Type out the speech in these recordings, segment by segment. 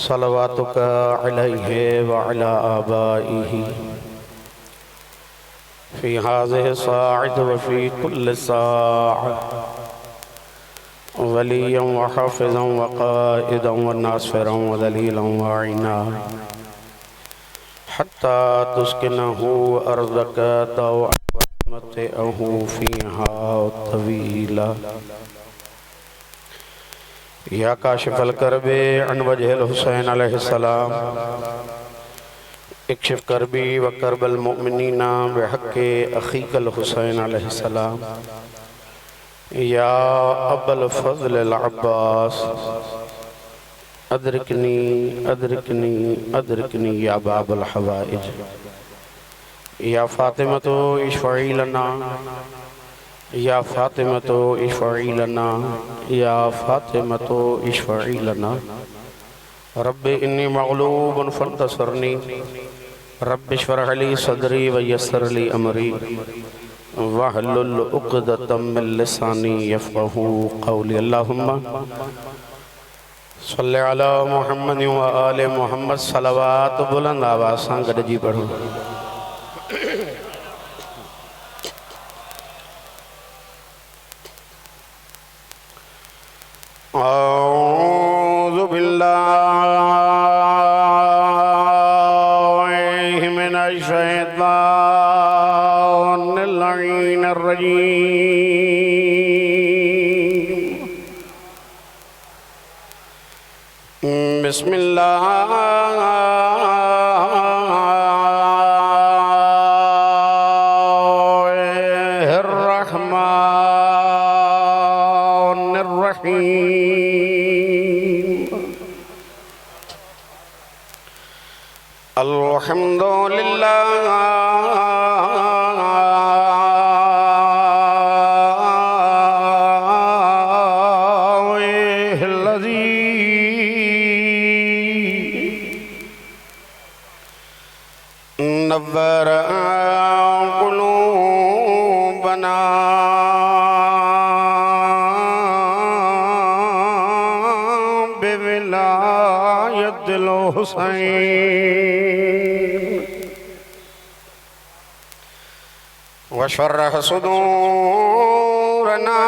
सलवातुका अलैहि व अला आबाइही फ़ी हाज़िहि साअत व फ़ी कुल्लि साअत वलिय्यन व हाफ़िज़न व क़ाइदन व नासिरन व दलीलन व अईना हत्ता तुस्किनहु अर्ज़क तवअमतअहु फ़ीहा तवीला या काशिफ़ल करबे अन वजहिल हुसैन अलैहिस्सलाम इक्शिफ करबी व करबल मुमिनीना बिहक़्क़ि अख़ीकल हुसैन अलैहिस्सलाम या अबल फ़ज़ल अल अब्बास अदरिकनी अदरिकनी अदरिकनी या बाबल हवाइज या फ़ातिमतो इश्फ़ई लना या फ़ातिमतो इश्फ़ई लना या फ़ातिमतो इश्फ़ई लना रब्बि इन्नी मग़लूबुन फ़ंतसिरनी रब्बि इश्फ़रह ली सदरी व यस्सिर ली अमरी वहलुल उक़दतम मिन लिसानी यफ़क़हू क़ौली। अल्लाहुम्मा सल्लि अला मुहम्मद व आले मुहम्मद। सलवात बुलंद आवाज़ सां गॾिजी पढ़ो। औज़ु बिल्लाहि मिनश शैतानिर लईनिर रजीम। बिस्मिल्लाहिर रहमानिर रहीम। अल्हम्दुलिल्लाहिल्लज़ी नव्वर क़ुलूबना बिविलायतिल हुसैन व शरह सुदूरना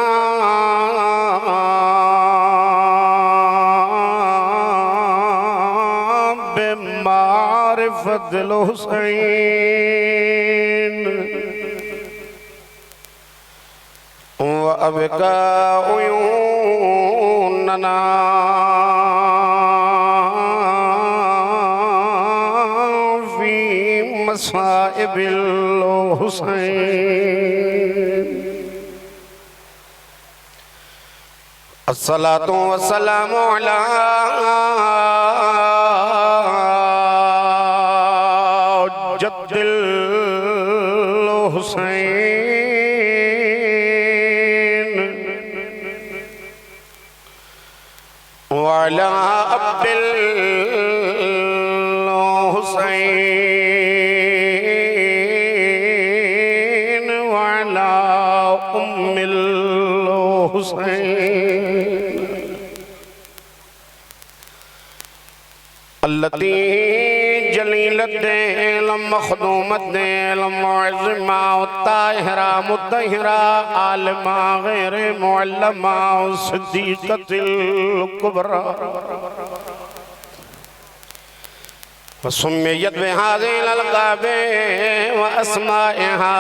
बिमारिफतिल हुसैन व अबका उयूनना फी मसाइबिल हुसैन। अस्सलातु वस्सलामु अला जद्दिल हुसैन व अला अब्दिल हुसैन व अला उम्मिल हुसैन अल्लती जलीलत मखदूमत मुअज़्ज़मा ताहिरा मुत्तहिरा आलिमा गैर मुअल्लमा सिद्दीक़तिल कुबरा वसुम्मियत बिहाज़िल अलक़ाब व अस्माइहा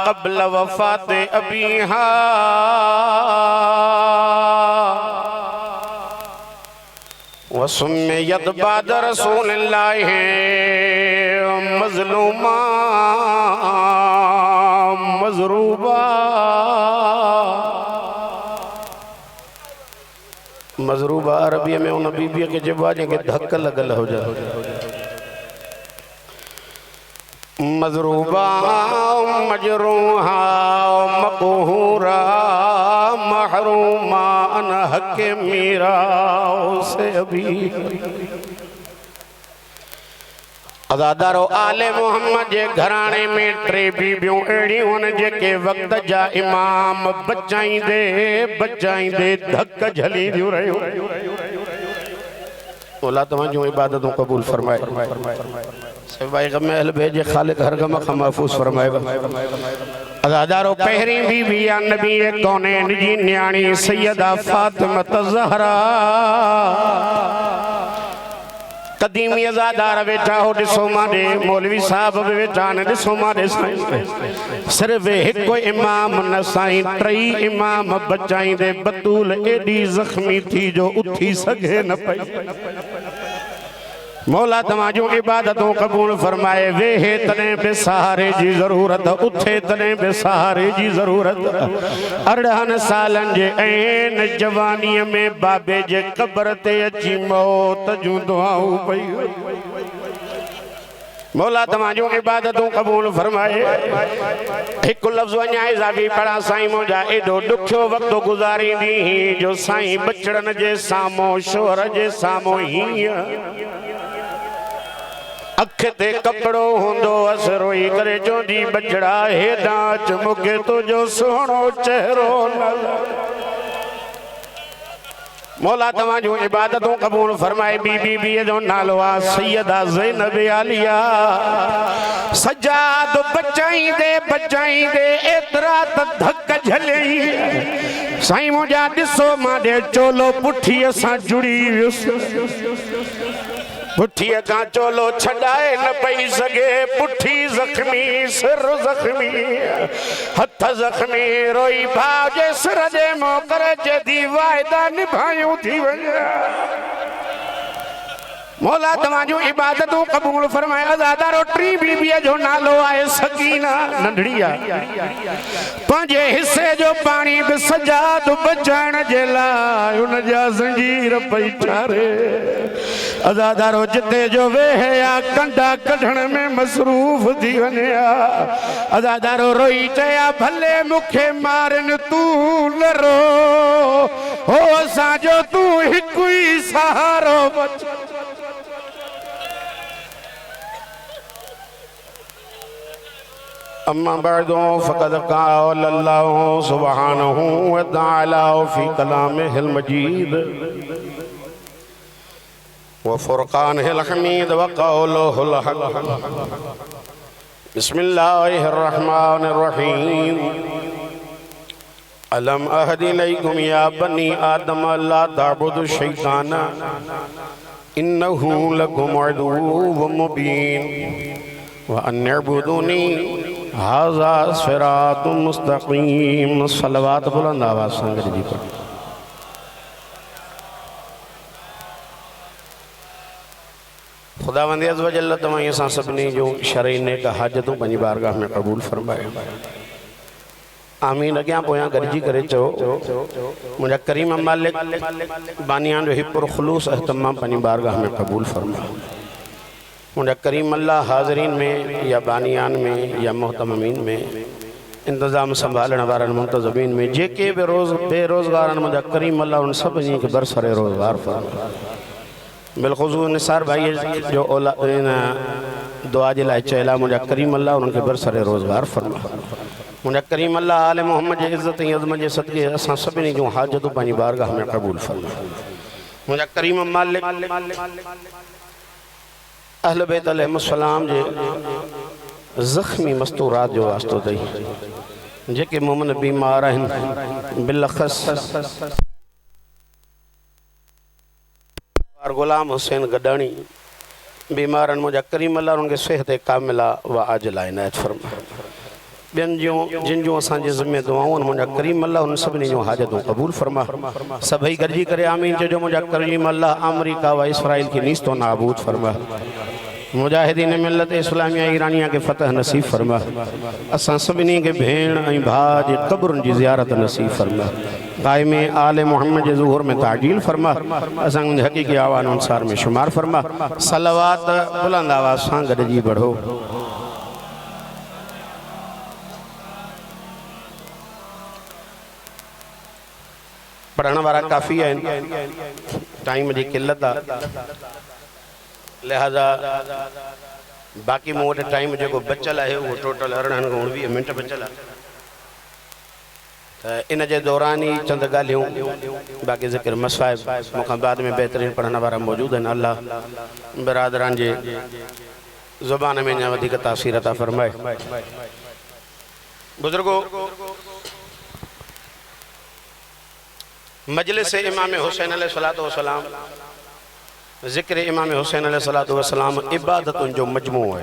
क़ब्ल वफ़ात अबीहा वसुम्मियत बाद रसूलिल्लाहि मज़लूमा मज़रूबा। मज़रूबा अरबी में उन बीबी के जब के धक्क लगल हो जाए। मज़रूबा मजरूहा मक़हूरा महरूमा अन हक़ मीरा से अभी अज़ादारो आले मोहम्मद जे घराने में टे बीबियों अड़ियूं आहिनि जेके वक़्त जा इमाम बचाईंदे बचाईंदे धक झली दियूं रहियूं। मौला तवज्जो इबादतों कबूल फरमाए सिवाय गम अहल भेजे खालिक हर गम ख महफूज फरमाएगा अज़ादारो पहरी बीबी या नबी कौनैन जी न्याणी सैयदा फातिमा ज़हरा कदीमी अज़ादार वेठा हो ॾिसो माॾे मौलवी साहब बि वेठा आहिनि ॾिसो माॾे साईं सिर्फ़ु हिकु इमाम न साईं टई इमाम बचाईंदे बतूल एॾी ज़ख़्मी थी जो उथी सघे न पई मौला तव्हांजूं इबादतूं कबूल फरमाए वेहे तॾहिं बि सहारे जी ज़रूरत उथे तॾहिं बि सहारे जी ज़रूरत 18 सालनि जे ऐन जवानीअ में बाबे जे क़ब्र ते अची मौत जूं दुआऊं पई मौला तव्हांजूं इबादतूं कबूल फरमाए हिकु लफ़्ज़ अञा इज़ाफ़ी पढ़ा साईं मुंहिंजा एॾो ॾुखियो वक़्तु गुज़ारींदी जो साईं बचड़नि जे साम्हूं शोहर जे साम्हूं हीअं अख ते कपड़ो होंदो अस रोई करे चोंदी बचड़ा हेॾां अच मूंखे तुंहिंजो सुहिणो चेहरो मौला तव्हांजूं इबादतूं कबूल फरमाए बीबी बीअ जो नालो आहे सैयदा ज़ैनब आलिया सजाद बचाईंदे बचाईंदे एतिरा त धक झलई साईं मुंहिंजा ॾिसो माॾे चोलो पुठीअ सां जुड़ी वियुसि पुठीअ खां चोलो छॾाए न पई सघे पुठी ज़ख़्मी सिर ज़ख़्मी हथ ज़ख़्मी रोई भाउ जे सिर जे मोकर जे दी वाइदा निभायूं थी वञे मौला तव्हांजूं इबादतूं कबूल फरमाए अज़ादारो टी बीबीअ जो नालो आहे सकीना नंढड़ी आहे पंहिंजे हिसे जो पाणी बि सजाद बचाइण जे लाइ उन जा ज़ंजीर पई ठारे अज़ादारो जिते जो वेहे आ कंडा कढण में मसरूफ़ थी वञे अज़ादारो रोई चया भले मूंखे मारनि तूं न रो हो असांजो तूं हिकु ई सहारो बच अम्मा बअदु फ़क़द क़ाल अल्लाहु सुब्हानहु व तआला फ़ी कलामिहिल मजीद व फ़ुरक़ानिहिल हमीद व क़ौलिहिल हक़ बिस्मिल्लाहिर रहमानिर रहीम अलम अहद इलैकुम या बनी आदम ला तअबुदु शैतान इन्नहु लकुम अदुव्वुम मुबीन व अन अअबुदूनी हाज़ा सिरातुम मुस्तक़ीम सलवात बुलंद आवाज़ सां गॾिजी पढ़ो खुदावंद अज़्ज़ व जल्ल तव्हां असां सभिनी जूं शरई नेक हाजतूं पंहिंजी बारगाह में क़बूल फरमाए आमीन अॻियां पोयां गॾिजी करे चओ मुंहिंजा करीम मालिक बानियान जो हिपुर ख़ुलूस अहतमाम पंहिंजी बारगाह में क़बूल फरमाए मुंहिंजा करीम अल्लाह हाज़रीन में या बानियान में या मोहतमीन में इंतज़ाम संभालण वारनि मुंतज़मीन में जेके बि बेरोज़गार आहिनि मुंहिंजा करीम अल्लाह उन सभिनी खे बरसरे रोज़गार फरमाए बिलख़ुसूस निसार भाई जो दुआ जे लाइ चयल आहे मुंहिंजा करीम अल्लाह उन्हनि खे बरसरे रोज़गार फरमाए मुंहिंजा करीम अल्लाह आले मोहम्मद जे इज़्ज़त ऐं अज़मत जे सदक़े असां सभिनी जूं हाजतूं पंहिंजी बारगाह में क़बूल फरमाए मुंहिंजा करीम मालिक अहल बैत अलैहिस्सलाम जे ज़ख़्मी मस्तूरात जो वास्तो अथई जेके मोमिन बीमार आहिनि बिलख़स गुलाम हुसैन गडानी बीमारनि मुंहिंजा करीम अल्लाह उन्हनि खे सिहत कामिला व आजिला इनायत फरमाए ॿियनि जूं जिन जूं असांजे ज़िम्मे दुआऊं आहिनि मुंहिंजा करीम अल्लाह उन सभिनी जूं हाजतूं क़बूल फरमाए सभई गॾिजी करे आमीन चइजो मुंहिंजा करीम अल्लाह अमरीका व इसराइल खे नीस्तो नाबूद फरमाए मुजाहिदीन मिलत इस्लामिया ईरानिया के फतह नसीब फरमा असां सभिनी के भेण ऐं भाउ जे क़ब्रुनि जी ज़ियारत नसीब फरमा क़ाइम आले मोहम्मद जे ज़ुहूर में ताजील फरमा असां हक़ीक़ी आवाज़ अनुसार में शुमार फरमा सलवात बुलंद आवाज़ सां गॾिजी पढ़ो पढ़ण वारा काफ़ी आहिनि टाइम जी किल्लत आहे लिहाजा बाक़ी मूं वटि टाइम जेको बचियल आहे उहो टोटल 19 खां 20 मिंट बचियल आहे इन जे दौरान ही चंद ॻाल्हियूं बाक़ी ज़िक्र मसाइब मूंखां बाद में बेहतरीन पढ़ण वारा मौजूद आहिनि। अल्लाह बिरादरान जे ज़ुबान में अञा वधीक तासीर अता फरमाए। बुजुर्गो, मजलिस इमाम हुसैन अलैहिस्सलातु वस्सलाम, ज़िक्र इमाम हुसैन अलैहिस्सलातु वस्सलाम इबादतुनि जो मजमू है।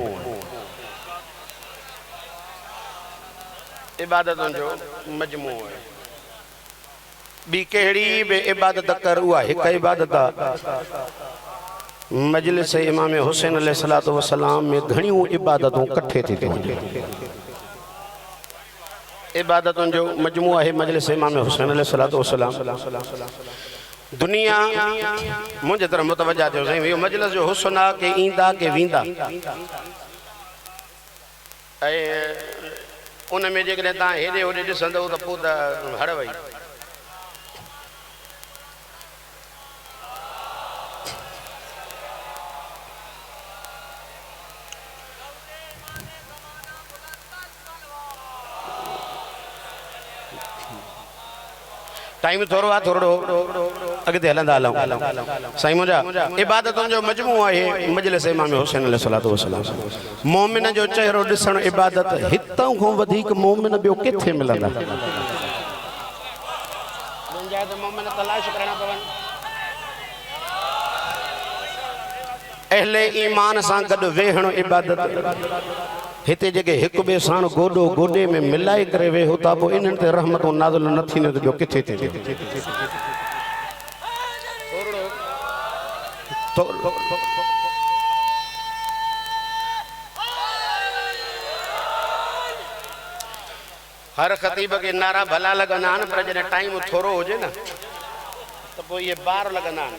इबादतुनि जो मजमू है। बी कहिड़ी बि इबादत कर उहा हिकु इबादत आहे। मजलिस इमाम हुसैन अलैहिस्सलातु वस्सलाम में घणियूं इबादतूं कट्ठे थी थियूं। इबादतुनि जो मजमू आहे मजलिस इमाम हुसैन अलैहिस्सलातु वस्सलाम। दुनिया मुंहिंजे तरफ़ मुतवजा थियो साईं, इहो मजलिस जो हुस्न आहे के ईंदा के वेंदा। ऐं उन में जेकॾहिं तव्हां हेॾे होॾे ॾिसंदव त पोइ त हड़ वई। टाइम थोरो आहे, थोरो अॻिते हलंदा हलूं। साईं मुंहिंजा इबादतुनि जो मजमू आहे मजलिस इमाम हुसैन अलैहिस्सलातु वस्सलाम। मोमिन जो चेहरो ॾिसणु इबादत हितां खां वधीक मोमिन ॿियो किथे मिलंदा? मोमिन तलाश करणा पवनि। अहले ईमान सां गॾु वेहणु इबादत। हिते जेके हिकु ॿिए साण गोॾो गोॾे में मिलाए करे वेहो था, पोइ इन्हनि ते रहमतूं नाज़िल न थींदियूं त ॿियो किथे थी? हर ख़तीब खे नारा भला लॻंदा आहिनि, पर जॾहिं टाइम थोरो हुजे न त पोइ इहे ॿार लॻंदा आहिनि।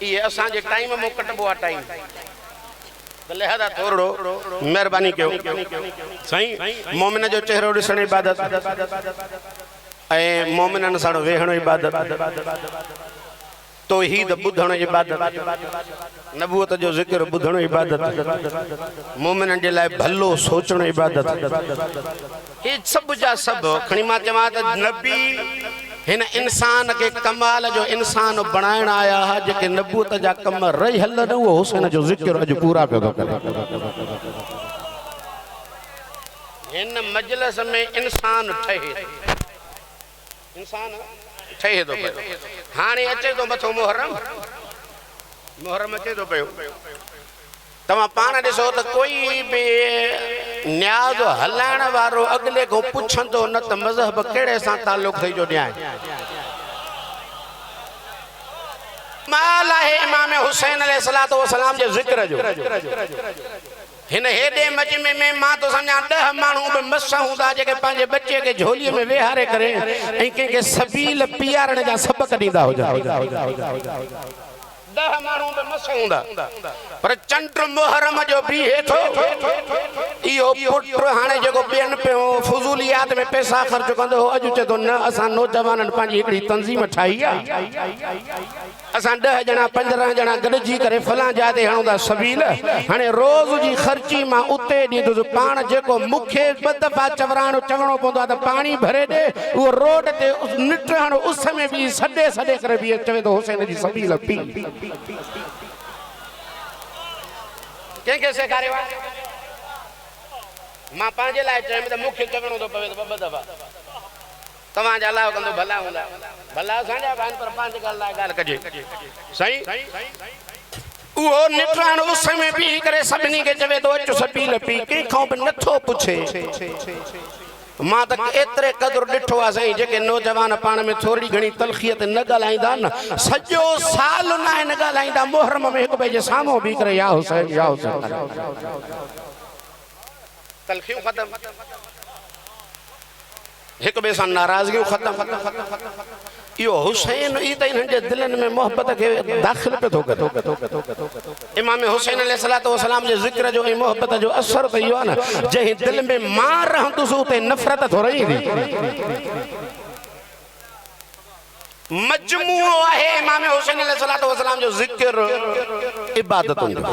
इहे असांजे टाइम में कटिबो आहे टाइम, लिहाज़ा थोरो महिरबानी कयो साईं। मोमिन जो चेहरो ॾिसणु इबादत ऐं मोमिननि सां वेहणु इबादत, तौहीद ॿुधणु इबादत, नबूअत जो ज़िक्र ॿुधणु इबादत, मोमिननि जे लाइ भलो सोचणु इबादत। हे सभु जा सभु खणी मां चवां त नबी हिन इंसान के कमाल जो इंसान बनाइण आया हा। जेके नबूअत जा कम रही हलनि, उहो हुसैन जो ज़िक्र अॼु पूरा पियो थो करे। हिन मजलिस में इंसान ठहे, इंसान ठहे थो पियो। हाणे अचे थो मथो मुहर्रम, मुहर्रम अचे थो पियो। तव्हां पाण ॾिसो त कोई बि न्याज़ हलाइण वारो अॻिले खां पुछंदो न त मज़हब कहिड़े सां तालुक़ थी जो ॾियां। माल आहे इमाम हुसैन अलैहिस्सलातु वस्सलाम जे ज़िक्र जो। हिन हेॾे मजमे में मां तो सम्झां 10 माण्हू बि मस हूंदा जेके पंहिंजे बच्चे खे झोलीअ में वेहारे करे ऐं कंहिंखे सबील पीआरण जा सबक़ ॾींदा हुजनि। 10 माण्हू बि मस हूंदा, पर चंड मुहर्रम जो बीहे थो इहो पुट हाणे जेको ॿियनि पियो फुज़ूलियात में पैसा ख़र्च कंदो हो, अॼु चए थो न असां नौजवाननि पंहिंजी हिकिड़ी तंज़ीम ठाही आहे। असां 10 ॼणा 15 ॼणा गॾिजी करे फलां जाइ ते हणूं था सबील। हाणे रोज़ जी ख़र्ची मां उते ॾींदुसि। पाण जेको मूंखे 2 दफ़ा चवणो पवंदो आहे त पाणी भरे ॾे, उहो रोड ते निटण उस में बि सॾे सॾे करे बि चवे थो हुसैन जी सबील पी। कंहिंखे सेखारियो आहे? मां पंहिंजे लाइ चयुमि त मूंखे चवणो थो पवे त 2 दफ़ा तव्हांजा अलाह कंदो भला हूंदा। भला असांजा आहिनि, पर पंहिंजे लाइ ॻाल्हि कजे साईं। उहो निटराण उस में बीह करे सभिनी खे चवे थो अचो सबील पी, कंहिंखां बि नथो पुछे। मां त एतिरे क़दुरु ॾिठो आहे साईं, जेके नौजवान पाण में थोरी घणी तलखीअ न ॻाल्हाईंदा न, सॼो साल न आहिनि ॻाल्हाईंदा, मुहर्रम में हिक ॿिए जे साम्हूं बीह करे या हुसैन या हुसैन। तलखियूं ख़तम, हिक ॿिए सां नाराज़गियूं ख़तम। इहो हुसैन ई त इन्हनि जे दिलनि में मोहबत खे दाख़िल पियो थो करे। इमाम हुसैन अलैहिस्सलातु वस्सलाम जे ज़िक्र जो ऐं मोहबत जो असर त इहो आहे न, जंहिं दिल में मां रहंदुसि उते नफ़रत थो रहींदी। मजमूओ आहे इमाम हुसैन अलैहिस्सलातु वस्सलाम जो ज़िक्र इबादतुनि जो।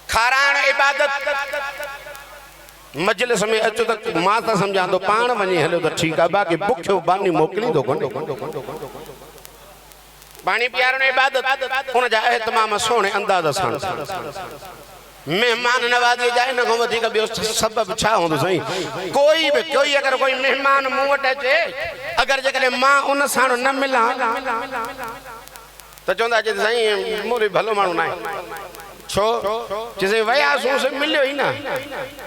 खाराइण इबादत, मजलिस में अचो तो मां त समझा तो पाण वञी हलो तो ठीक है, बाकी बुखियो बानी मोकली दो कोने पानी पियारण इबादत उन जा एहतमाम सोने अंदाज सां मेहमान नवाजी जाए न को वधिक बियो सबब छा होंदो सही। कोई अगर कोई मेहमान मुंह वट अचे अगर जकरे मां उन सां न मिला तो चोंदा जे सही मोरे भलो मानू ना छो जिसे वया सो से मिलियो ही ना,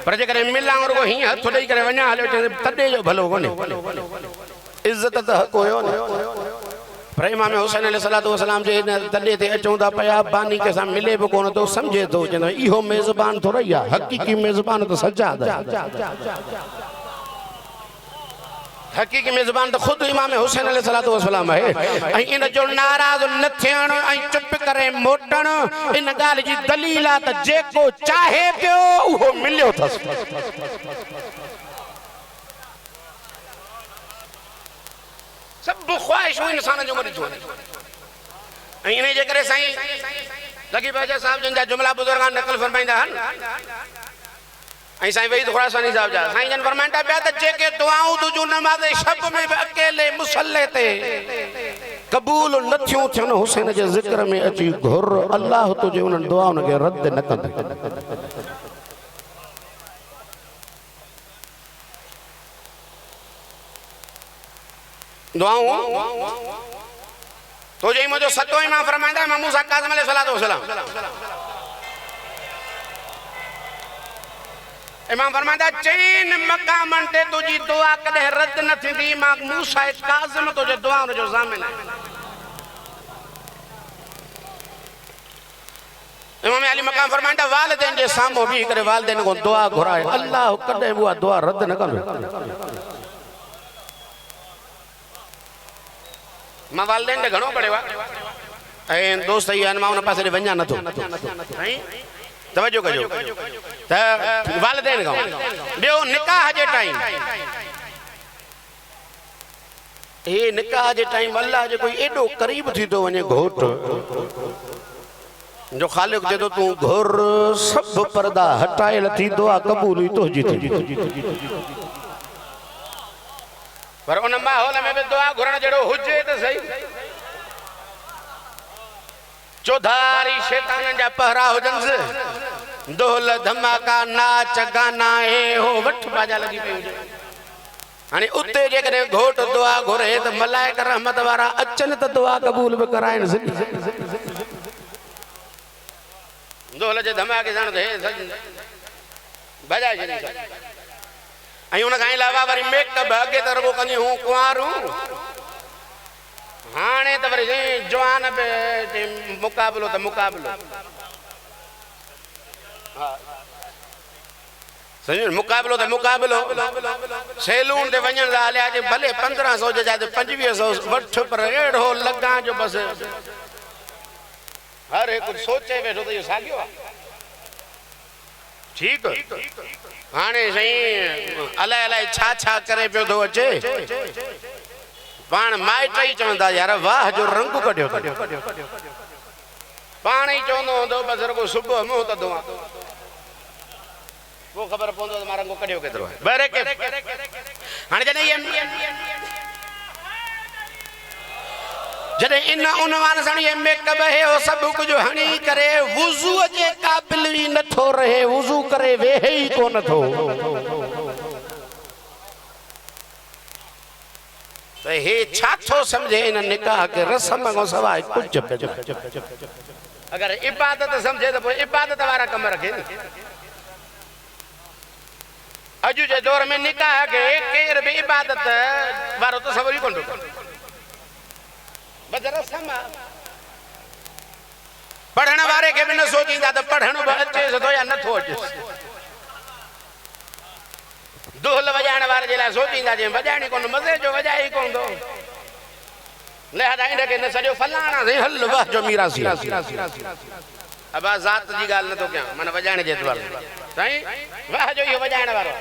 पर जकरे मिला और को ही हथ ॾेई करे वञा हलो तॾे जो भलो कोने, इज्जत त हक होयो न। पर इमाम हुसैन अलैहिस्सलातु वस्सलाम जे तॾे ते अचूं था पया बानी के सां मिले भी कोन तो समझे तो चंदो इहो मेज़बान थोड़ा या हकीकी मेज़बान तो सज्जाद हकीकी मेज़बान तो खुद इमाम हुसैन अलैहिस्सलातु वस्सलाम है। इन जो नाराज न थियण चुप करे मोटण इन गाल जी दलील आ त जेको चाहे पियो उहो मिलियो थस। सब ख्वाहिश इंसान जो मरी थो इन जे करे साईं लगी बाजा साहब जन जा जुमला बुजुर्गान नकल फरमाइंदा हन साईं वहीद खुरासानी साहब जा साईं जन फरमाइंदा पिया त जेके दुआऊं तुजू नमाज शब में भी अकेले मुसल्ले ते कबूल न थियूं थियन हुसैन जे जिक्र में अची घुर अल्लाह तुजे उन दुआउन के रद्द न कंदे। दुआऊं तो जे मुझे सतो इमाम फरमाइंदा इमाम मूसा काज़िम अलैहिस्सलातु वस्सलाम इमाम फरमाइंदा चैन मकामन ते तुजी दुआ कदे रद्द न थींदी इमाम मूसा काज़िम तुजे दुआ जो ज़ामिन है। इमाम अली मकाम फरमाइंदा वालिदैन जे सामो भी करे वालिदैन को दुआ घुराए अल्लाह कदे वो दुआ रद्द न कंदो। मां वालिदैन ने घणो पढ़ियो आहे ऐं दोस्त ई आहिनि मां उन पासे वञा नथो तवजो कजो त वालिदैन खां ॿियो निकाह जे टाइम हे निकाह जे टाइम अल्लाह जो कोई एॾो क़रीब थी थो वञे घोट जो ख़ालिक जदो तूं घुर सभु पर्दा हटायल थी दुआ क़बूल ई तुंहिंजी थी पर उन माहौल में भी दुआ घुरण जड़ो हुजे तो सही चौधारी शैतान जा पहरा हुजन से ढोल धमाका नाच गाना ए हो वठ बाजा लगी पे हुजे हाने उते जे करे घोट दुआ घुरे तो मलाइक रहमत वारा अचन तो दुआ कबूल भी कराइन से ढोल जे धमाके जान दे बाजा जनी आई उन खां अलावा वरी मेकअप अगे त रुगो कंदी हूं कुंवारूं हाणे त वरी जवान पे मुकाबलो त मुकाबलो हां सही मुकाबलो त मुकाबलो सैलून ते वञण ला हलिया जे भले 1500 जे जाए 2500 वठ पर एड़ो लगा जो बस हर एक कुछ सोचे बैठो तो ये सागियो ठीक हाने सही अलाए अलाए छा छा करे पियो थो अचे पाण माइट ही चवंदा यार वाह जो रंग कढियो पाण ही चवंदो हूंदो बसर को सुबह मुंह त धोआ वो खबर पवंदो त मां रंग कढियो केतिरो आहे बरे के हाणे जॾहिं इन उनवान सां ये मेकअप है वो सब कुछ हणी करे वुज़ू जे काबिल ही नथो रहे वुज़ू करे वेहे ही कोन थो तो हे छा थो समझे इन निकाह के रस्म को सवाइ कुछ अगर इबादत समझे तो इबादत वारा कम रखे अजू जे दौर में निकाह के केर भी इबादत वारो तो सवरी कोन बजरा समा पढ़ण वारे के भी न सोचींदा तो पढ़ण अचे तो या नथो अचे ढोल वजाइण वारे जे लाइ सोचींदा जे वजाइणी कोन मज़े जो वजाई कोन थो लिहाज़ा इन के न सॼो फलाणा से हल वाह जो मीरासी अब ज़ात जी ॻाल्हि नथो कयां माना वजाइण जे एतबार साईं वाह जो इहो वजाइण वारो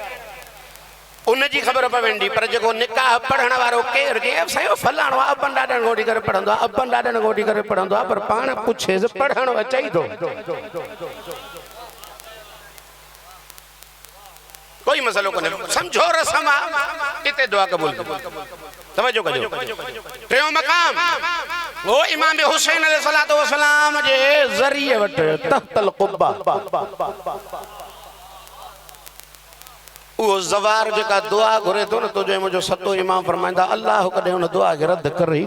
उन जी खबर पवेंदी पर जो निकाह पढ़ण वारो केर के साईं फलाणो अबन ॾाॾनि गोडी करे पढ़ंदो आहे अबन ॾाॾनि गोडी करे पढ़ंदो आहे पर पाण पुछे पढ़ण अचई थो कोई मसलो कोने समझो रस्म इते दुआ कबूल तवज्जो कजो टियों मकाम वो इमाम हुसैन अलैहिस्सलातु वस्सलाम जे ज़रिए वट तहतल क़ुब्बा वो ज़वार जेका दुआ घुरे तो न तो जो मुझो सतो इमाम फरमाइंदा अल्लाह कदे उन दुआ के रद्द कर ही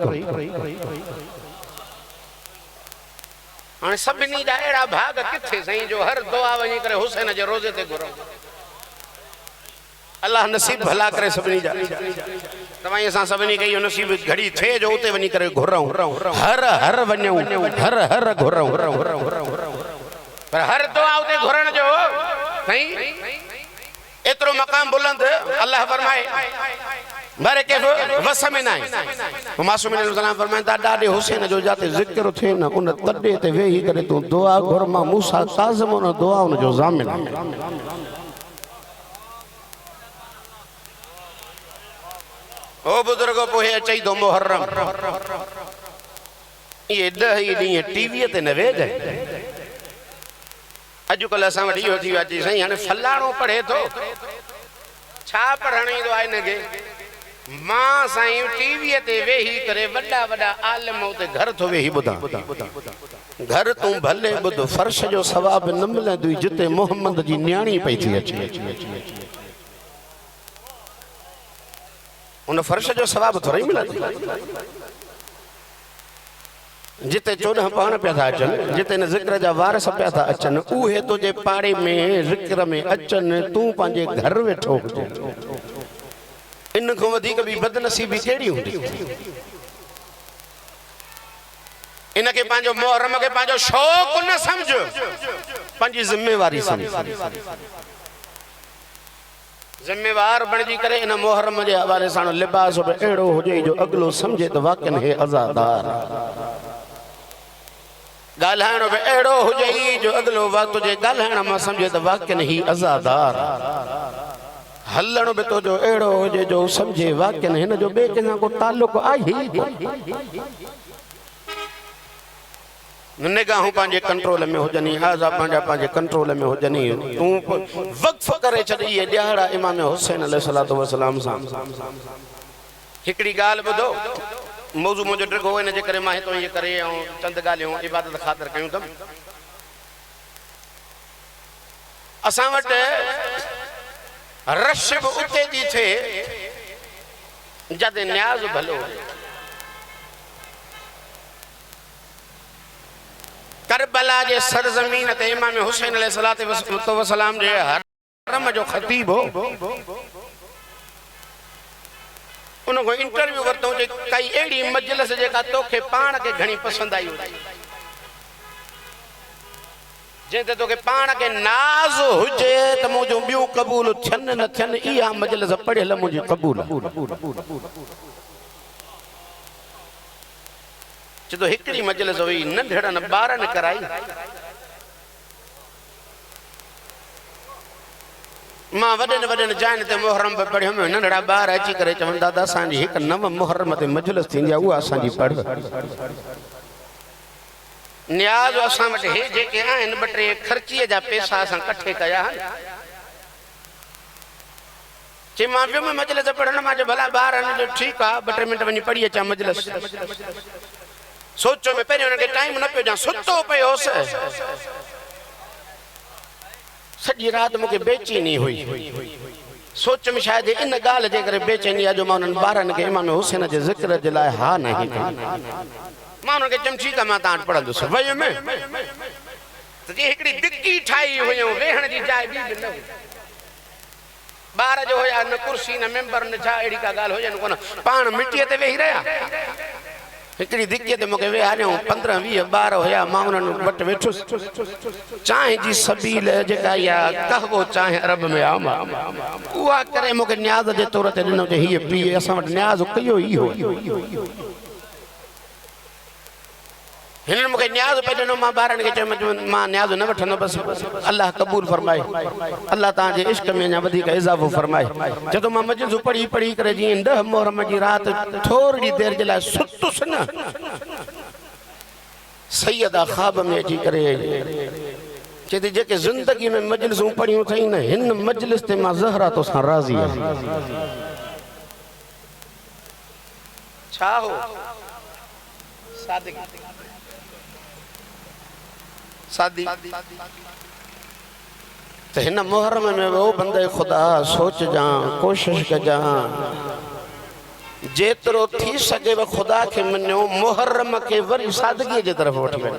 हाणे सभिनी जा अहिड़ा भाग किथे सही जो हर दुआ वञी करे हुसैन जे रोज़े ते घुरो अल्लाह नसीब भला करे सभिनी जा तवाई असां सभिनी के इहो नसीब घड़ी थे जो उते वञी करे घुरऊं हर हर वञूं हर हर घुरऊं पर हर दुआ उते घुरण जो सही एतरो मकाम बुलंद अल्लाह फरमाए बारे के वस में ना है मासूम अलैहिस्सलाम फरमाता दादे हुसैन जो जाते जिक्र थे न उन तडे ते वेही करे तू दुआ घुर मां मूसा काज़िम उन दुआ उन जो ज़ामिन ओ बुजुर्गो पोहे अचई दो मुहर्रम ये 10 डी टीवी ते न वेज अजुकल्ह असां वटि इहो थी वियो साईं हाणे फलाणो पढ़े थो छा पढ़ण ईंदो आहे हिनखे मां साईं टीवीअ ते वेही करे वॾा वॾा आलिम उते घर थो वेही ॿुधां घर तूं भले ॿुध फर्श जो सवाब न मिलंदुई जिते मोहम्मद जी न्याणी पई थी अचे उन फर्श जो सवाब थोड़ी मिलंदो जिते 14 पाण पिया था अचनि जिते न ज़िक्र जा वारस पिया था अचनि उहे तुंहिंजे पाड़े में ज़िक्र में अचनि तूं पंहिंजे घर वेठो हुजे इन खां वधीक बि बदनसीबी कहिड़ी हूंदी इनखे पंहिंजो मुहर्रम खे पंहिंजो शौक़ न सम्झ पंहिंजी ज़िम्मेवारी सम्झ ज़िम्मेवार बणजी करे इन मुहर्रम जे हवाले सां लिबास बि अहिड़ो हुजे जो अगलो सम्झे त वाक़ई हे अज़ादार गाल्हाइण बि अहिड़ो हुजे जो अगलो वक़्तु जे गाल्हाइण मां सम्झे त वाक़ई ही अज़ादार हलण बि तो जो अहिड़ो हुजे जो सम्झे वाक़ई हिन जो ॿिए कंहिंसां को तालुक आहे निगाहूं पंहिंजे कंट्रोल में हुजनि आज़ा पंहिंजे कंट्रोल में हुजनि तूं वक़्फ़ करे छॾ इहे ॾियारा इमाम हुसैन अलैहिस्सलातु वस्सलाम सां हिकिड़ी ॻाल्हि ॿुधो मौज़ू मुंहिंजो ड्रिगो हिन जे करे मां हितो इहे करे ऐं चंद ॻाल्हियूं इबादत ख़ातिर कयूं अथमि असां वटि रश बि उते जी थिए जिते न्याज़ भलो करबला जे सरज़मीन ते इमाम हुसैन अलैहिस्सलातु वस्सलाम जे हरम जो ख़तीब हो उनको इंटरव्यू वरतो जे कई एड़ी मजलिस जेका तोखे पाण के घणी पसंद आई जेते तोखे पाण के नाज हुजे त मुंहिंजो ॿियूं क़बूल थियनि न थियनि इहा मजलिस पढ़ियल मुंहिंजी क़बूल जो हिकिड़ी मजलिस हुई नंढड़नि ॿारनि कराई मां वॾनि वॾनि जाइन ते मुहर्रम पे पढ़ियो नंढड़ा ॿार अची करे चवनि दादा असांजी हिकु नव मुहर्रम ते मजलिस थींदी आहे उहा असांजी पढ़ न्याज़ असां वटि हे जेके आहिनि ॿ टे ख़र्चीअ जा पैसा असां कठे कया चई मां वियुमि मजलिस पढ़ण मां चयो भला ॿारनि जो ठीकु आहे 2-3 मिंट वञी पढ़ी अचां मजलिस सोचो में पहिरियों हुनखे टाइम न पियो ॾियां सुतो पियो होसि सॼी राति मूंखे बेचैनी हुई सोच में शायदि इन ॻाल्हि जे करे बेचैनी आहे जो मां उन्हनि ॿारनि खे इमाम हुसैन जे ज़िक्र जे लाइ हा न मां उनखे चयुमि ठीकु आहे मां तव्हां वटि पढ़ंदुसि वयुमि त जीअं हिकिड़ी डिकी ठाही हुयूं वेहण जी जाइ बि न हुई ॿार जो हुया न कुर्सी न मेंबर न छा अहिड़ी का ॻाल्हि हुजनि कोन पाण मिटीअ ते वेही रहिया हिकिड़ी दिकीअ ते मूंखे वेहारियऊं 15-20 ॿार हुया मां उन्हनि वटि वेठुसि चांहि जी सबील जेका इहा कहवो चांहि अरब में आम उहा करे मूंखे न्याज़ जे तौर ते ॾिनो जे हीअ पीउ असां वटि न्याज़ कयो ई हो हिननि मूंखे न्याज़ पे ॾिनो मां ॿारनि खे चयो मां न्याज़ न वठंदो बसि अलाह क़बूल फरमाए अलाह तव्हांजे इश्क में अञा वधीक इज़ाफ़ो फरमाए जॾहिं मां मजलिसूं पढ़ी पढ़ी करे जीअं 10 मुहर्रम जी राति थोरी देरि जे लाइ सुतुसि न सैयदा ख़्वाब में अची करे चेती जेके जिंदगी में मजलिसूं पढ़ियूं थई न हिन मजलिस ते मां ज़हरा तो सां राज़ी आहियां। छा हो सादगी सादी तो हिन मुहर्रम में वो बंदे खुदा सोच जा कोशिश कजा जेतरो थी सके वो खुदा के मनो मुहर्रम के वरी सादगी जे तरफ उठ वञे।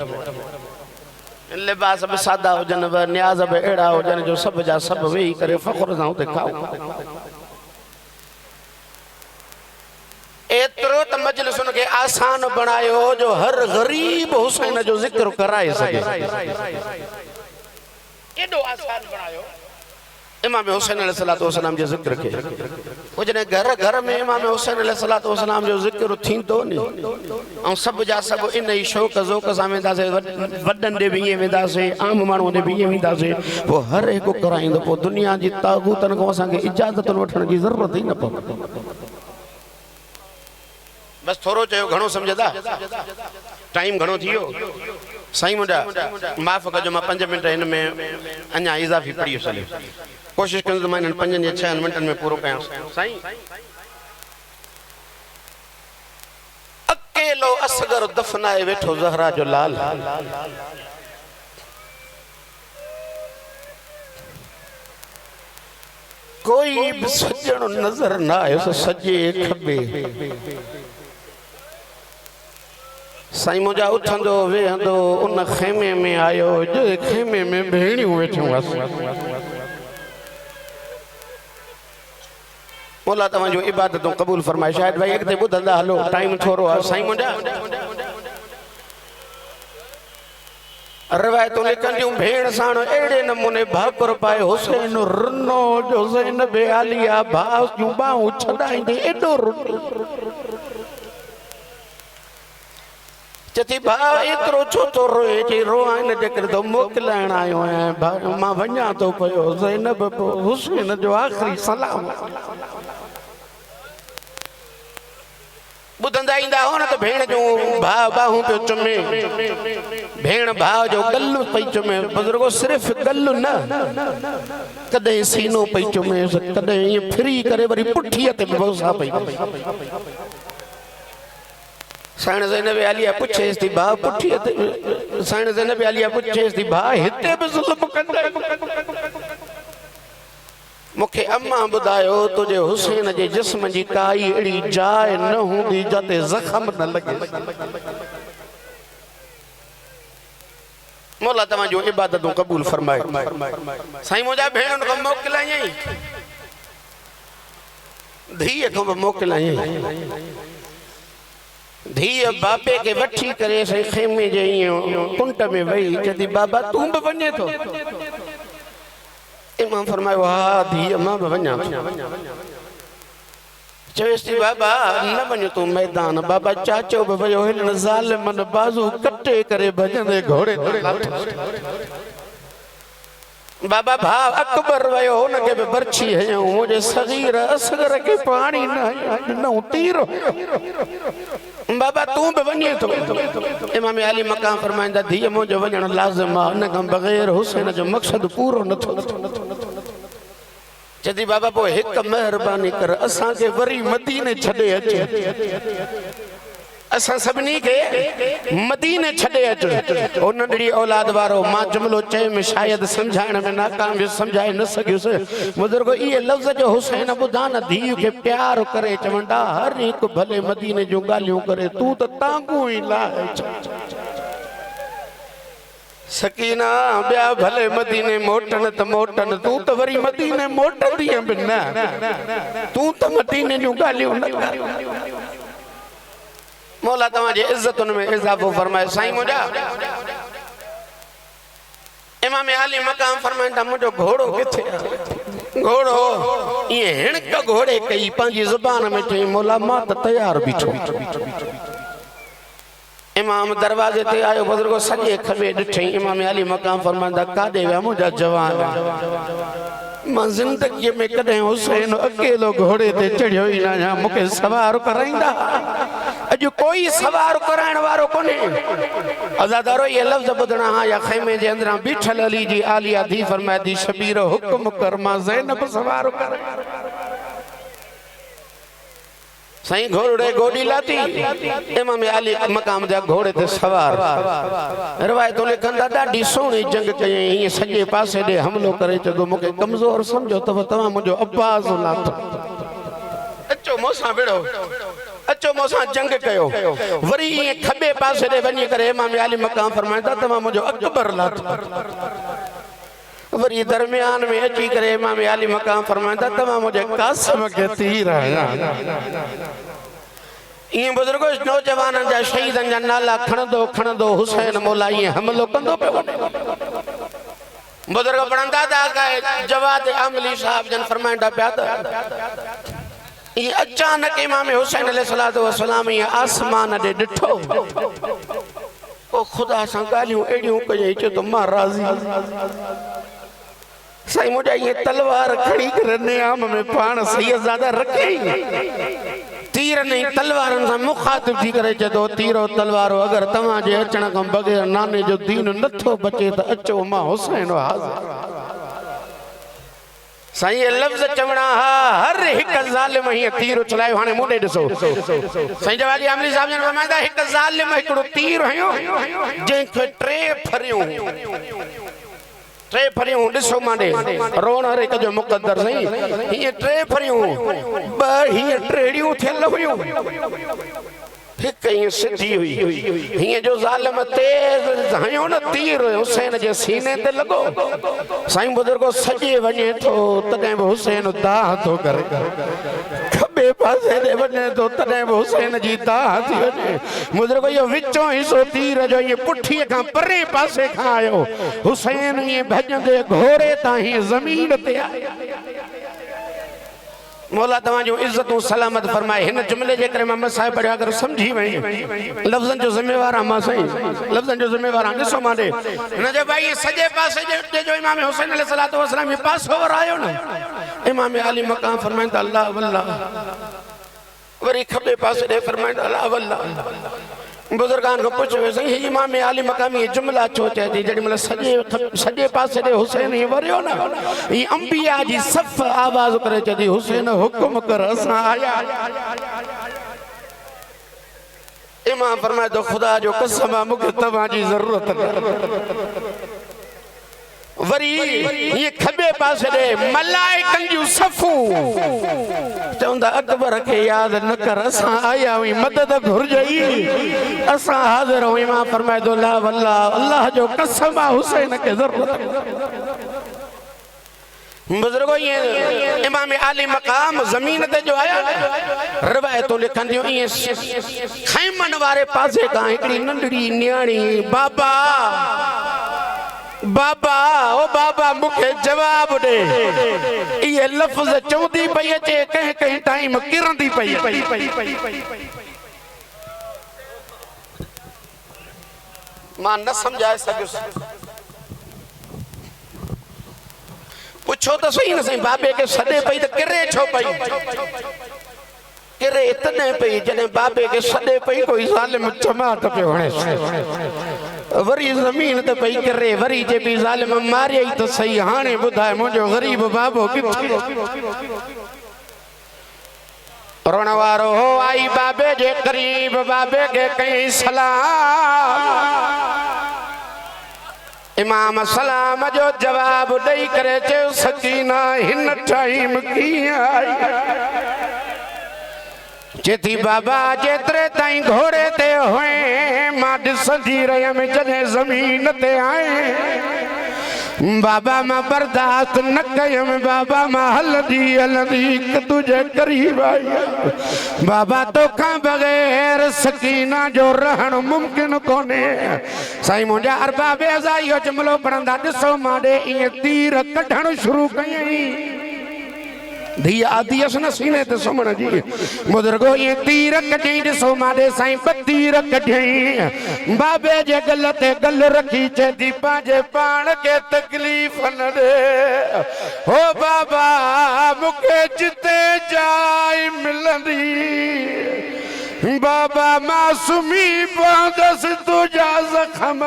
लिबास भी सादा हुजन व न्याज भी अड़ा हुजन जो सब जा सब वेही करे फख्र सां उते खाओ। एतरो त मजलिसुन के आसान बनायो जो हर गरीब हुसैन जो जिक्र कराए सके। एडो आसान बनायो इमाम हुसैन अलैहिस्सलातु वस्सलाम जो जिक्र के वो जने घर घर में इमाम हुसैन अलैहिस्सलातु वस्सलाम जो जिक्र थींदो नी और सब जा सब इन ही शौक ज़ौक सां वेंदासे वडन दे भी वेंदा से आम माण्हू दे भी वेंदा से वो हर एक कराइंदो पो दुनिया जी तागूतन को असा के इजाजत वठण की जरूरत ही न पवे। बस थोरो चयो घणो समझदा टाइम घणो थियो साईं मुंडा माफ़ कजो मां 5 मिनट इन में अञा इजाफी पढ़ी सले कोशिश कंदो मां इन 5 या 6 मिनटन में पूरो कयां। साईं अकेलो असगर दफनाए वेठो ज़हरा जो लाल कोई भी सजण नजर ना आयो सजे खबे। साईं मुझा उठंदो वेहंदो उन खेमे में आयो जो खेमे में भेणियूं वेठियूं हुअसि। मौला तव्हांजो इबादतूं क़बूल फरमाए। शायद भाई अॻिते ॿुधंदा हलो टाइम थोरो आहे। साईं मुंहिंजा रिवायतूं लिखंदियूं भेण साण अहिड़े नमूने भाकुर पाए हुसैन रुनो जो ज़ैनब आलिया भाउ जूं ॿाहूं छॾाईंदे एॾो रुनो चती भाउ एतिरो छो थो रोए चई रोआ इन जे करे तो मोकिलाइण आयो आहियां मां वञा थो पियो ज़ैनब हुसैन जो आख़िरी सलाम। ॿुधंदा ईंदा हो न त भेण जूं भाउ ॿाहूं पियो चुमे भेण भाउ जो गल्लु पई चुमे। बुज़ुर्गो सिर्फ़ गल्लु न कॾहिं सीनो पई चुमे कॾहिं ईअं फिरी करे वरी पुठीअ ते बोसा पई। साईं ज़ैनब आलिया पुछेसि थी भाउ पुठीअ ते साईं ज़ैनब आलिया पुछेसि थी भाउ हिते बि ज़ुल्म कंदा। मूंखे अम्मा ॿुधायो तुंहिंजे हुसैन जे जिस्म जी काई अहिड़ी जाइ न हूंदी जिते ज़ख़म न लॻे। मौला तव्हांजो इबादतूं क़बूल फरमाए। साईं मुंहिंजा भेणुनि खां मोकिलायई धीअ खां बि मोकिलायई। धीअ बाबे के वठी करे सही खेमे जे कुंट में वही चती बाबा तू भी वञे थो। इमाम फरमायो हा धीअ मां भी वञा चवेसि थी बाबा न वञ तू मैदान। बाबा चाचो भी वियो हिन ज़ालिमन बाज़ू कटे करे भॼंदे घोड़े बाबा भाउ अकबर वियो हुनखे बि बरछी हयऊं मुंहिंजे सगीर असगर के पाणी न तीर बाबा तू भी वञे थो। इमाम अली मकाम फरमाईंदा धीअ मुंहिंजो वञण लाज़िम आहे उन खां बग़ैर हुसैन जो मक़सद पूरो नथो। चदी बाबा पोइ हिकु महिरबानी कर असांखे वरी मदीने छॾे अचे असां सभिनी के मदीने छॾे अचो। उन ॾिड़ी औलाद वारो मां जुमिलो चए में शायद समझाइण में नाकाम वियुसि समझाए न सघियुसि। बुज़ुर्गो इहे लफ़्ज़ जो हुसैन ॿुधा न धीउ खे प्यार करे चवंदा हर हिकु भले मदीने जूं ॻाल्हियूं करे तूं त टांगूं ई लाहे सकीना ॿिया भले मदीने मोटन त मोटन तूं त वरी मदीने मोटंदीअ बि न तूं त मदीने जूं ॻाल्हियूं न कर। मौला तव्हांजी इज़तुनि में इज़ाफ़ो फरमाए। साईं मुंहिंजा इमाम अली मकाम फरमाईंदा मुंहिंजो घोड़ो किथे आहे। घोड़ो ईअं हिणक घोड़े कई पंहिंजी ज़ुबान में चई मौला मां त तयार बीठो। इमाम दरवाजे ते आयो बुज़ुर्गो सॼे खबे ॾिठई। इमाम अली मकाम फरमाईंदा काॾे विया मुंहिंजा जवान। मां जिंदगी में कदे हुसैन अकेलो घोड़े ते चढ़ियो ही ना या मुके सवार कराइंदा अज कोई सवार कराइण वारो कोने अज़ादारो ये लफ्ज बुधना हा या खैमे जे अंदरा बिठल अली जी आलिया दी फरमाए दी शबीर हुक्म कर मां ज़ैनब सवार कर सही घोड़े गोडी लाती इमाम अली मकाम जा घोड़े ते सवार रिवायतों लिखंदा ॾाढी सोहणी जंग कई ये सजे पासे दे हमलो करे चदो मुके कमजोर समझो तव तवा मुजो अब्बास लाथो अचो मोसा बेड़ो अचो मोसा जंग कयो वरी ये खबे पासे दे वनी करे इमाम अली मकाम फरमाइंदा तवा मुजो अकबर लाथो वरी दरमियान में अची करे इमाम अली मकाम फरमाइंदा तवा मुझे कासिम के तीर आया ये बुजुर्गो नौजवान जा शहीदन जा नाला खण दो हुसैन मौला ये हमलो कंदो पे बुजुर्ग पढ़ंदा था का जवाद अमली साहब जन फरमाइंदा पिया ये अचानक इमाम हुसैन अलैहिस्सलातु वस्सलाम ये आसमान दे डिठो ओ खुदा सा गालियों एडियों कई च तो मां राजी सही मुझे ये तलवार खड़ी करने आम में पान सैयदजादा रखे तीर नहीं तलवार से मुखातिब थी करे जदो तीरो तलवारो अगर तमा जे अचण का बगैर नाने जो दीन नथो बचे तो अचो मां हुसैन हाजिर सही लफ्ज चवणा हर एक जालिम ही तीर चलायो हाने मुंडे दसो सही जवादी अमली साहब ने फरमाया एक जालिम एकड़ो तीर हयो जे के ट्रे फरियो ट्रे फरियूं ॾिसो मांडे रोण हर हिक जो मुक़द्दर सही ये ट्रे फरियूं ब ही ट्रेड़ियूं थियल हुयूं हिक ही सिधी हुई हिय जो जालिम तेज हयो न तीर हुसैन जे सीने ते लगो साईं बुजुर्गो सजे वने तो तदे हुसैन दाह तो करे खबे पासे दे वने तो तदे हुसैन जी दाह थी वने बुजुर्गो ये विचों हिस्सो तीर जो ये पुठी का परे पासे खा आयो हुसैन ये भजंदे घोड़े ताही जमीन ते आया मौला तवा जो इज्जत सलामत फरमाए इन जुमले जे करे मोहम्मद साहब पढ़िया अगर समझी वई लफ्जन जो जिम्मेवार आ मां सही लफ्जन जो जिम्मेवार आ ॾिसो मांडे न जे भाई सजे पासे जो इमाम हुसैन अलैहिस्सलातु वस्सलाम पास ओवर आयो न इमाम अली मकाम फरमाइंदा अल्लाह वल्लाह वरी खबे पासे दे फरमाइंदा अल्लाह वल्लाह बुजुर्गान को पूछो सही इमाम अली मकाम ये जुमला छो चे थी जड़ी मतलब सजे पासे दे हुसैन ही वरियो ना ये अंबिया जी सफ आवाज करे चे हुसैन हुक्म कर असा आया इमाम फरमाए तो खुदा जो कसम मुके तवा जी जरूरत वरी ये खबे पासे दे मलाइकन जो सफू चंदा अकबर के याद न कर असा आया हुई मदद घुरजई असा हाजिर हुई मां फरमाए दो ला वल्लाह अल्लाह जो कसम हुसैन के जरूरत बुजुर्गो ये इमाम अली मकाम जमीन ते जो आया रिवायतों लिखंदियो ये खैमन वाले पासे का एकड़ी नंढड़ी न्याणी बाबा बाबा ओ बाबा मुखे जवाब दे ये लफ्ज चौंदी पई अचे कहीं कहीं टाइम किरंदी पई मां न समझाए सकियुस पूछो तो सही न सही बाबे के सदे पई तो किरे छो पई किरे इतने पई जने बाबे के सदे पई कोई जालिम चमाट पे होने वरी जमीन ते पई करे वरी जे भी जालिम मारे तो सही हाने बुधाए मुजो गरीब बाबो किथे रोणवारो हो आई बाबे जे करीब बाबे के कई सलाम इमाम सलाम जो जवाब दई करे चे सकीना हिन टाइम की आई जेती बाबा जेतरे ताई घोड़े ते होए मां दिसंदी रहियम जने जमीन ते आए बाबा मां बर्दाश्त न कयम बाबा मां हलदी तुझे करीब आई बाबा तो का बगैर सकीना जो रहन मुमकिन कोने साईं मुंजा अरबाबे अजाइयो जुमलो पढ़ंदा ॾिसो माडे ये तीर कढण शुरू कयई धी आदि अस न सीने ते सुमण जी बुजुर्गो ये तीर कढई ॾिसो मारे साईं तीर कढई बाबे जे गल ते गल रखी चेदी पांजे पाण के तकलीफ़ न दे हो बाबा मुखे जिते जाय मिलंदी बाबा मासूमी पहुंदस तुझा जख्म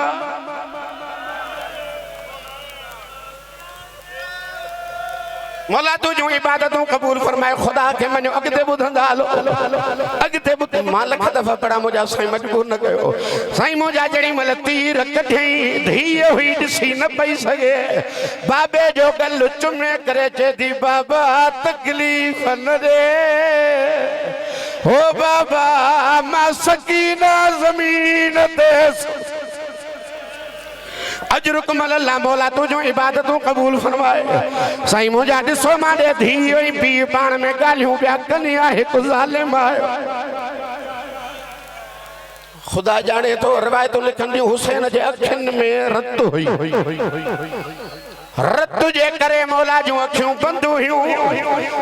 मौला तुझू इबादतों कबूल फरमाए खुदा के मनो अगते बुधंदा हलो अगते बुध मां लख दफा पड़ा मुझा साईं मजबूर न कयो साईं मुझा जड़ी मल तीर कढई धीअ हुई ॾिसी न पई सघे बाबे जो गल चुमे करे चेदी बाबा तकलीफ़ न दे हो बाबा मां सकीना ज़मीन ते अजरुक मल्ला मौला तुझो इबादतों कबूल फरमाए साईं मुझा ॾिसो मारे धी हुई पी पाण में ॻाल्हियूं पिया कनि आहे हिकु ज़ालिम आयो खुदा जाने तो रिवायतूं लिखंदी हुसैन जे अखियुनि में रत हुई रत जे करे मौला जूं अखियूं बंदि हुयूं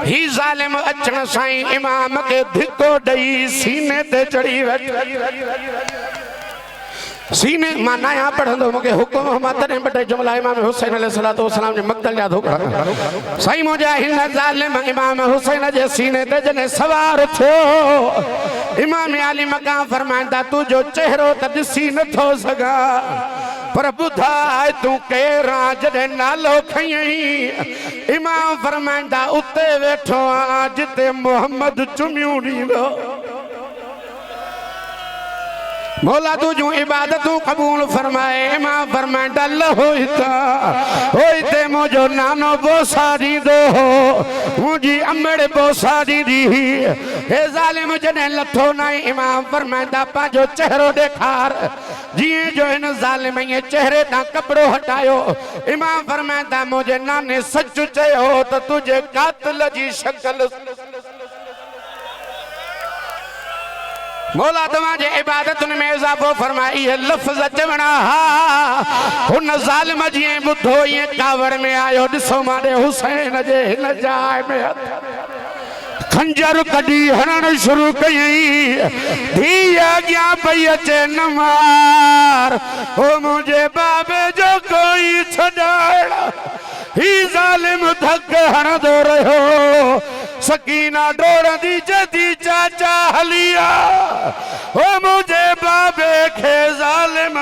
ही ज़ालिम अचण साईं इमाम के धिको ॾेई सीने ते चढ़ी वेठो सीने मां नया पढ़ंदो मूंखे हुकुम मां तॾहिं ॿ जुमला इमाम हुसैन अलैहिस्सलातु वस्सलाम जे मक़तल यादि हो साईं मुंहिंजा हिन ज़ालिम इमाम हुसैन जे सीने ते जॾहिं सवार थियो इमाम आली मक़ाम फरमाईंदा तुंहिंजो चेहरो त ॾिसी नथो सघां पर ॿुधाए तूं केरु आहीं जॾहिं नालो खईं इमाम फरमाईंदा उते वेठो आहियां जिते मोहम्मद चुमियूं ॾींदो मौला तुझू इबादतूं कबूल फरमाए इमाम फरमाईंदा लहो हिते मुझो नानो बोसा ॾींदो मुझी अमड़ बोसा ॾींदी हे ज़ालिम जॾहिं लथो न इमाम फरमाईंदा पंहिंजो चेहरो ॾेखार जीअं जो हिन ज़ालिम ये चेहरे तां कपिड़ो हटायो इमाम फरमाईंदा मुंहिंजे नाने सच चयो त तुंहिंजे कातिल जी शक्ल मौला तव्हांजे इबादतुनि में इज़ाफ़ो फरमाई है लफ़्ज़ चवणा हा हुन ज़ालिम जीअं ॿुधो ईअं कावड़ में आयो ॾिसो मारे हुसैन जे हिन जाइ में खंजर कढी हणण शुरू कयई धी अॻियां पई अचे न मार हो मुंहिंजे बाबे जो कोई छॾाइण ही ज़ालिम धक हणंदो रहियो सकीना डोड़ंदी जदी चाचा हलिया हो मुझे बाबे खे ज़ालिम